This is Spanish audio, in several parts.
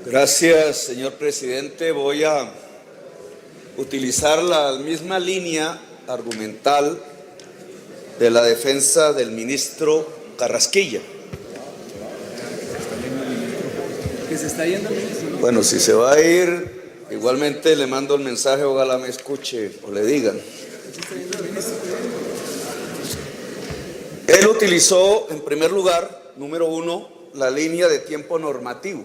Gracias, señor presidente. Voy a utilizar la misma línea argumental de la defensa del ministro Carrasquilla. Que se está yendo el ministro, ¿no? Bueno, si se va a ir, igualmente le mando el mensaje, ojalá me escuche o le digan. Él utilizó, en primer lugar, número uno, la línea de tiempo normativo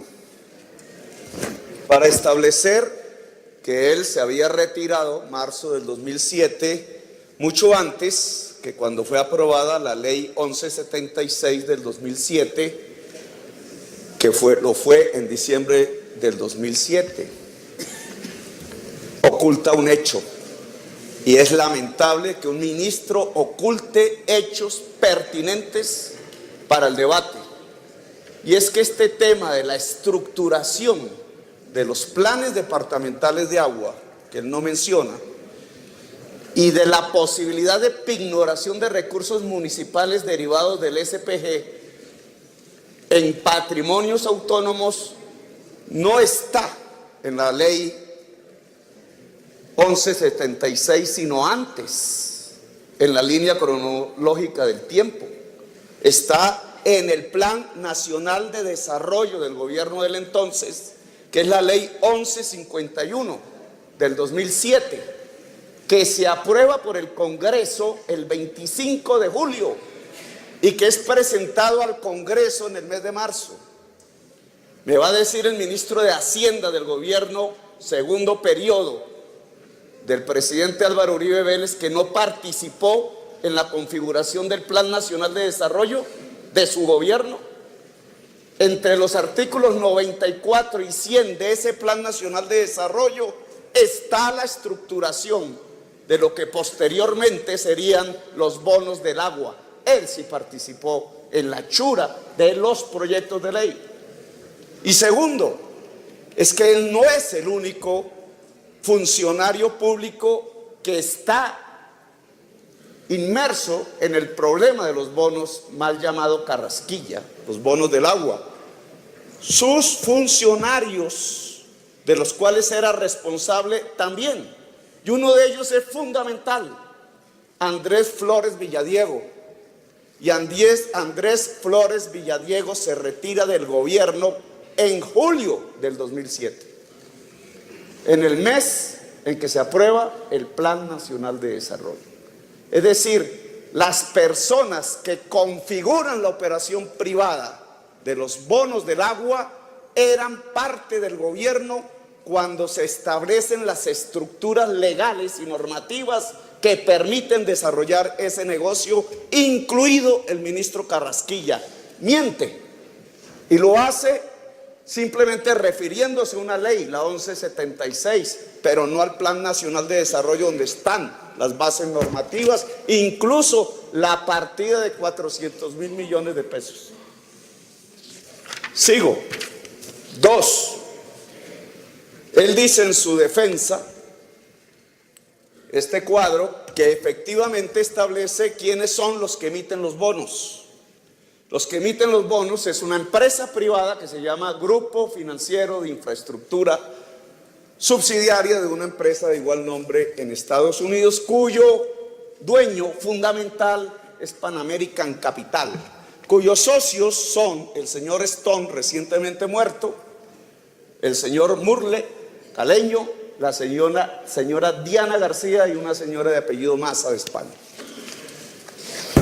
para establecer que él se había retirado marzo del 2007, mucho antes que cuando fue aprobada la ley 1176 del 2007, que lo fue en diciembre del 2007. Oculta un hecho, y es lamentable que un ministro oculte hechos pertinentes para el debate. Y es que este tema de la estructuración de los planes departamentales de agua, que él no menciona, y de la posibilidad de pignoración de recursos municipales derivados del SPG en patrimonios autónomos, no está en la ley 1176, sino antes, en la línea cronológica del tiempo. Está en el Plan Nacional de Desarrollo del gobierno del entonces, que es la ley 1151 del 2007, que se aprueba por el Congreso el 25 de julio y que es presentado al Congreso en el mes de marzo. Me va a decir el ministro de Hacienda del gobierno segundo periodo del presidente Álvaro Uribe Vélez que no participó en la configuración del Plan Nacional de Desarrollo de su gobierno. Entre los artículos 94 y 100 de ese Plan Nacional de Desarrollo está la estructuración de lo que posteriormente serían los bonos del agua. Él sí participó en la hechura de los proyectos de ley. Y segundo, es que él no es el único funcionario público que está inmerso en el problema de los bonos mal llamado Carrasquilla, los bonos del agua. Sus funcionarios, de los cuales era responsable también, y uno de ellos es fundamental, Andrés Flores Villadiego. Y Andrés Flores Villadiego se retira del gobierno en julio del 2007, en el mes en que se aprueba el Plan Nacional de Desarrollo. Es decir, las personas que configuran la operación privada de los bonos del agua eran parte del gobierno cuando se establecen las estructuras legales y normativas que permiten desarrollar ese negocio, incluido el ministro Carrasquilla. Miente y lo hace simplemente refiriéndose a una ley, la 1176, pero no al Plan Nacional de Desarrollo donde están las bases normativas, incluso la partida de 400.000 millones de pesos. Sigo. 2. Él dice en su defensa, este cuadro, que efectivamente establece quiénes son los que emiten los bonos. Los que emiten los bonos es una empresa privada que se llama Grupo Financiero de Infraestructura, subsidiaria de una empresa de igual nombre en Estados Unidos, cuyo dueño fundamental es Pan American Capital, cuyos socios son el señor Stone, recientemente muerto, el señor Murle Caleño, la señora Diana García y una señora de apellido Maza de España.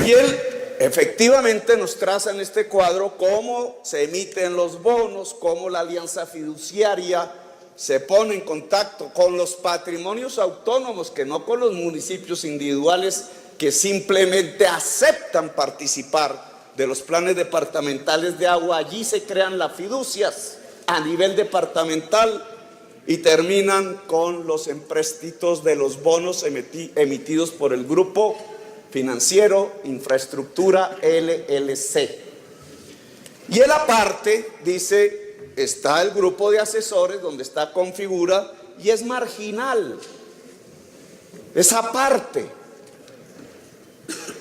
Y él efectivamente nos traza en este cuadro cómo se emiten los bonos, cómo la alianza fiduciaria se pone en contacto con los patrimonios autónomos, que no con los municipios individuales que simplemente aceptan participar de los planes departamentales de agua. Allí se crean las fiducias a nivel departamental y terminan con los empréstitos de los bonos emitidos por el Grupo Financiero Infraestructura LLC. Y él aparte dice, está el grupo de asesores donde está configura y es marginal, es aparte.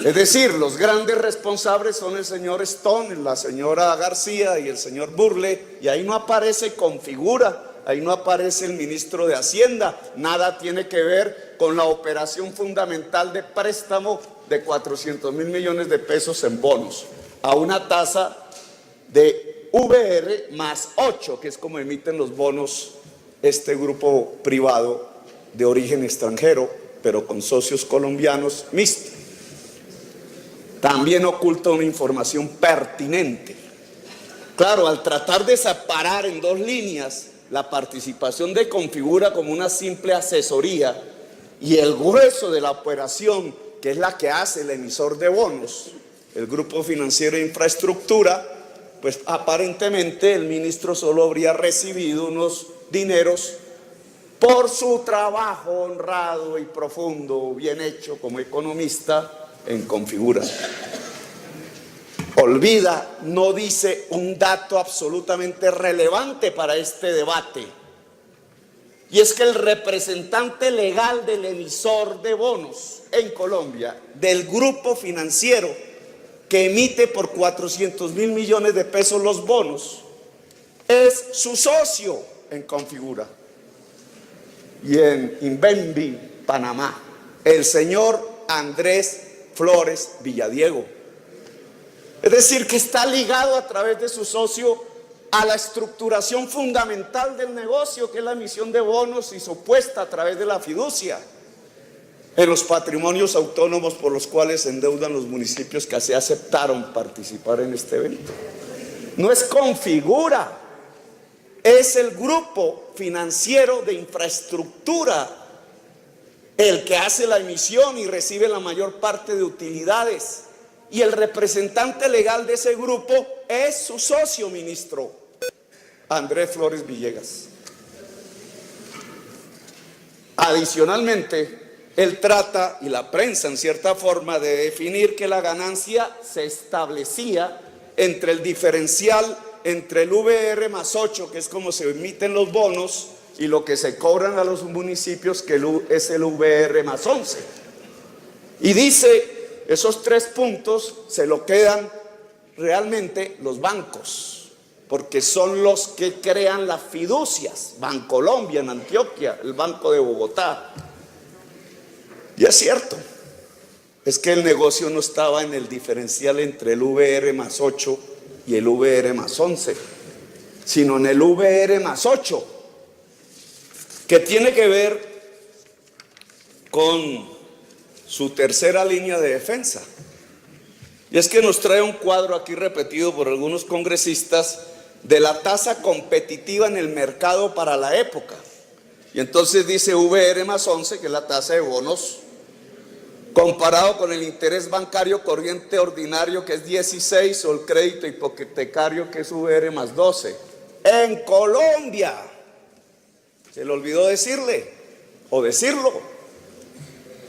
Es decir, los grandes responsables son el señor Stone, la señora García y el señor Burle, y ahí no aparece Configura, ahí no aparece el ministro de Hacienda. Nada tiene que ver con la operación fundamental de préstamo de 400.000 millones de pesos en bonos a una tasa de VR más 8, que es como emiten los bonos este grupo privado de origen extranjero, pero con socios colombianos mixtos. También oculta una información pertinente. Claro, al tratar de separar en dos líneas la participación de Configura como una simple asesoría y el grueso de la operación, que es la que hace el emisor de bonos, el Grupo Financiero de Infraestructura, pues aparentemente el ministro solo habría recibido unos dineros por su trabajo honrado y profundo, bien hecho como economista en Configura. Olvida, no dice un dato absolutamente relevante para este debate, y es que el representante legal del emisor de bonos en Colombia, del grupo financiero que emite por 400.000 millones de pesos los bonos, es su socio en Configura y en Invendi, Panamá, el señor Andrés Flores Villadiego. Es decir, que está ligado a través de su socio a la estructuración fundamental del negocio, que es la emisión de bonos y su puesta a través de la fiducia en los patrimonios autónomos por los cuales se endeudan los municipios que así aceptaron participar en este evento. No es Configura, es el Grupo Financiero de Infraestructura el que hace la emisión y recibe la mayor parte de utilidades. Y el representante legal de ese grupo es su socio, ministro Andrés Flores Villegas. Adicionalmente, él trata, y la prensa en cierta forma, de definir que la ganancia se establecía entre el diferencial entre el VR más 8, que es como se emiten los bonos, y lo que se cobran a los municipios, que es el VR más 11. Y dice, esos 3 puntos se lo quedan realmente los bancos, porque son los que crean las fiducias. Bancolombia en Antioquia, el Banco de Bogotá. Y es cierto, es que el negocio no estaba en el diferencial entre el VR más 8 y el VR más 11, sino en el VR más 8, que tiene que ver con su tercera línea de defensa. Y es que nos trae un cuadro aquí repetido por algunos congresistas de la tasa competitiva en el mercado para la época. Y entonces dice VR más 11, que es la tasa de bonos, comparado con el interés bancario corriente ordinario, que es 16, o el crédito hipotecario, que es VR más 12. En Colombia, se le olvidó decirle, o decirlo,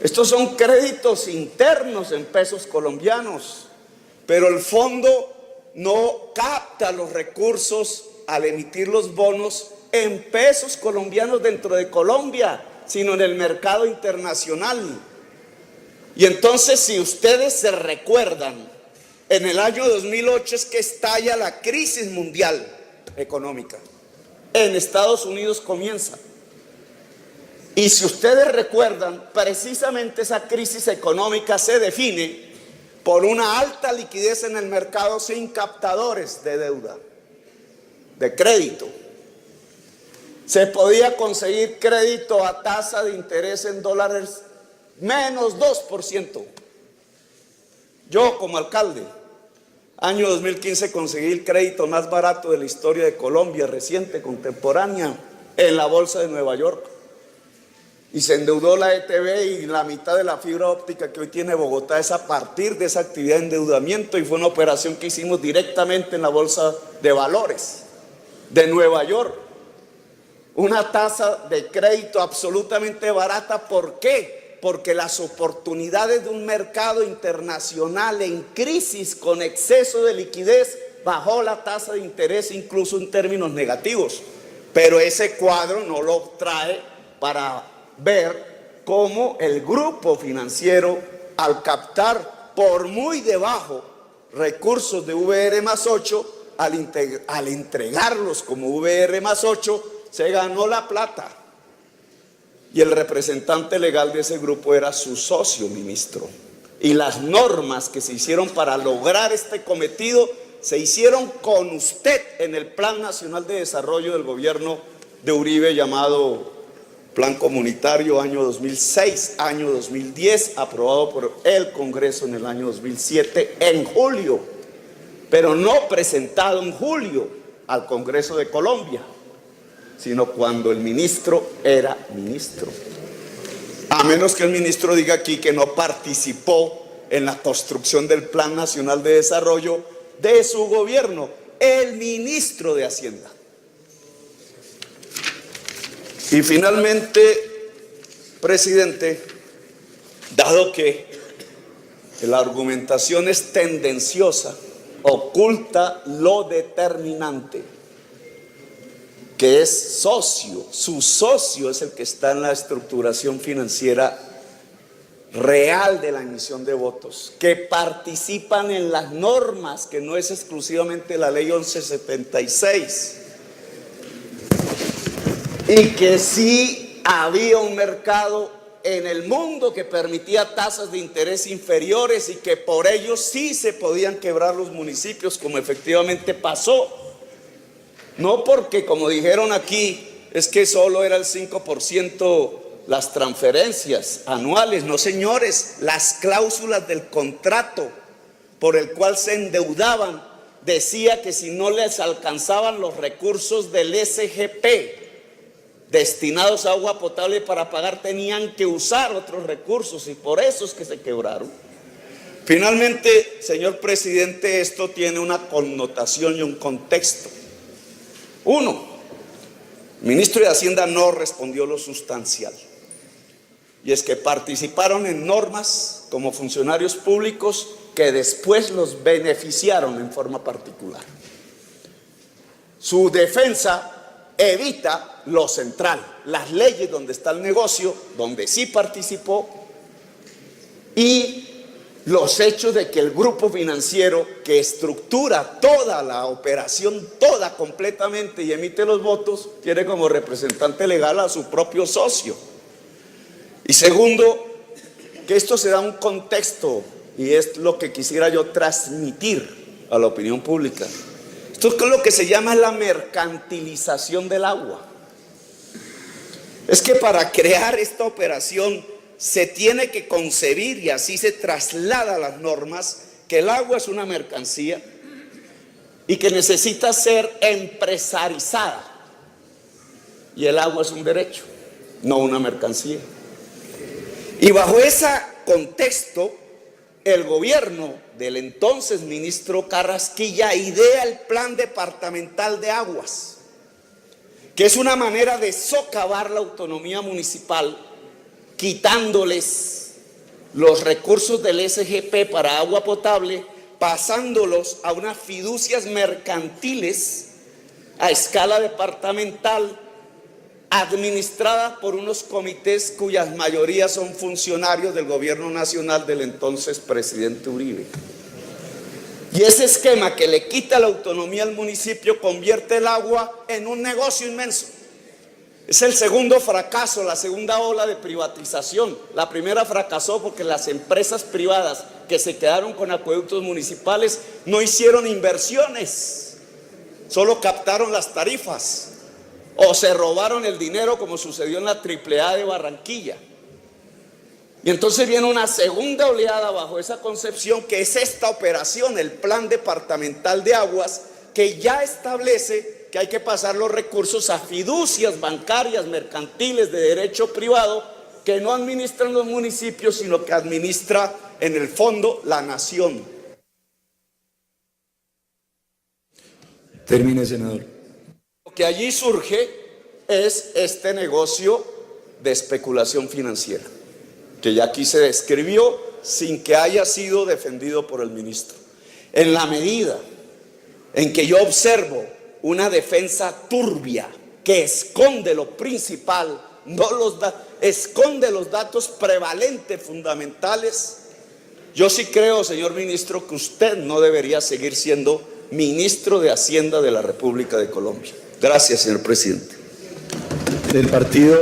estos son créditos internos en pesos colombianos, pero el fondo no capta los recursos al emitir los bonos en pesos colombianos dentro de Colombia, sino en el mercado internacional. Y entonces, si ustedes se recuerdan, en el año 2008 es que estalla la crisis mundial económica. En Estados Unidos comienza. Y si ustedes recuerdan, precisamente esa crisis económica se define por una alta liquidez en el mercado sin captadores de deuda, de crédito. Se podía conseguir crédito a tasa de interés en dólares menos 2%. Yo, como alcalde, año 2015, conseguí el crédito más barato de la historia de Colombia, reciente, contemporánea, en la bolsa de Nueva York. Y se endeudó la ETB, y la mitad de la fibra óptica que hoy tiene Bogotá es a partir de esa actividad de endeudamiento, y fue una operación que hicimos directamente en la bolsa de valores de Nueva York. Una tasa de crédito absolutamente barata. ¿Por qué? Porque las oportunidades de un mercado internacional en crisis con exceso de liquidez bajó la tasa de interés incluso en términos negativos. Pero ese cuadro no lo trae para ver cómo el grupo financiero al captar por muy debajo recursos de VR+8, al entregarlos como VR+8, se ganó la plata. Y el representante legal de ese grupo era su socio, ministro. Y las normas que se hicieron para lograr este cometido se hicieron con usted en el Plan Nacional de Desarrollo del gobierno de Uribe, llamado Plan Comunitario año 2006, año 2010, aprobado por el Congreso en el año 2007 en julio, pero no presentado en julio al Congreso de Colombia, sino cuando el ministro era ministro. A menos que el ministro diga aquí que no participó en la construcción del Plan Nacional de Desarrollo de su gobierno, el ministro de Hacienda. Y finalmente, presidente, dado que la argumentación es tendenciosa, oculta lo determinante, que es socio. Su socio es el que está en la estructuración financiera real de la emisión de votos, que participan en las normas, que no es exclusivamente la ley 1176, y que sí había un mercado en el mundo que permitía tasas de interés inferiores y que por ello sí se podían quebrar los municipios, como efectivamente pasó. No porque, como dijeron aquí, es que solo era el 5% las transferencias anuales. No, señores, las cláusulas del contrato por el cual se endeudaban decía que si no les alcanzaban los recursos del SGP destinados a agua potable para pagar, tenían que usar otros recursos, y por eso es que se quebraron. Finalmente, señor presidente, esto tiene una connotación y un contexto. Uno, el ministro de Hacienda no respondió lo sustancial, y es que participaron en normas como funcionarios públicos que después los beneficiaron en forma particular. Su defensa evita lo central, las leyes donde está el negocio, donde sí participó, y los hechos de que el grupo financiero que estructura toda la operación, toda completamente, y emite los votos, tiene como representante legal a su propio socio. Y segundo, que esto se da un contexto, y es lo que quisiera yo transmitir a la opinión pública. Esto es lo que se llama la mercantilización del agua. Es que para crear esta operación se tiene que concebir, y así se traslada a las normas, que el agua es una mercancía y que necesita ser empresarizada. Y el agua es un derecho, no una mercancía. Y bajo ese contexto, el gobierno del entonces ministro Carrasquilla idea el Plan Departamental de Aguas, que es una manera de socavar la autonomía municipal, quitándoles los recursos del SGP para agua potable, pasándolos a unas fiducias mercantiles a escala departamental, administradas por unos comités cuyas mayorías son funcionarios del gobierno nacional del entonces presidente Uribe. Y ese esquema que le quita la autonomía al municipio convierte el agua en un negocio inmenso. Es el segundo fracaso, la segunda ola de privatización. La primera fracasó porque las empresas privadas que se quedaron con acueductos municipales no hicieron inversiones, solo captaron las tarifas o se robaron el dinero, como sucedió en la AAA de Barranquilla. Y entonces viene una segunda oleada bajo esa concepción, que es esta operación, el Plan Departamental de Aguas, que ya establece que hay que pasar los recursos a fiducias bancarias, mercantiles, de derecho privado, que no administran los municipios, sino que administra en el fondo la nación. Termine, senador. Lo que allí surge es este negocio de especulación financiera, que ya aquí se describió sin que haya sido defendido por el ministro. En la medida en que yo observo una defensa turbia que esconde lo principal, esconde los datos prevalentes, fundamentales, Yo sí creo, señor ministro, que usted no debería seguir siendo ministro de Hacienda de la República de Colombia. Gracias, señor presidente. Del partido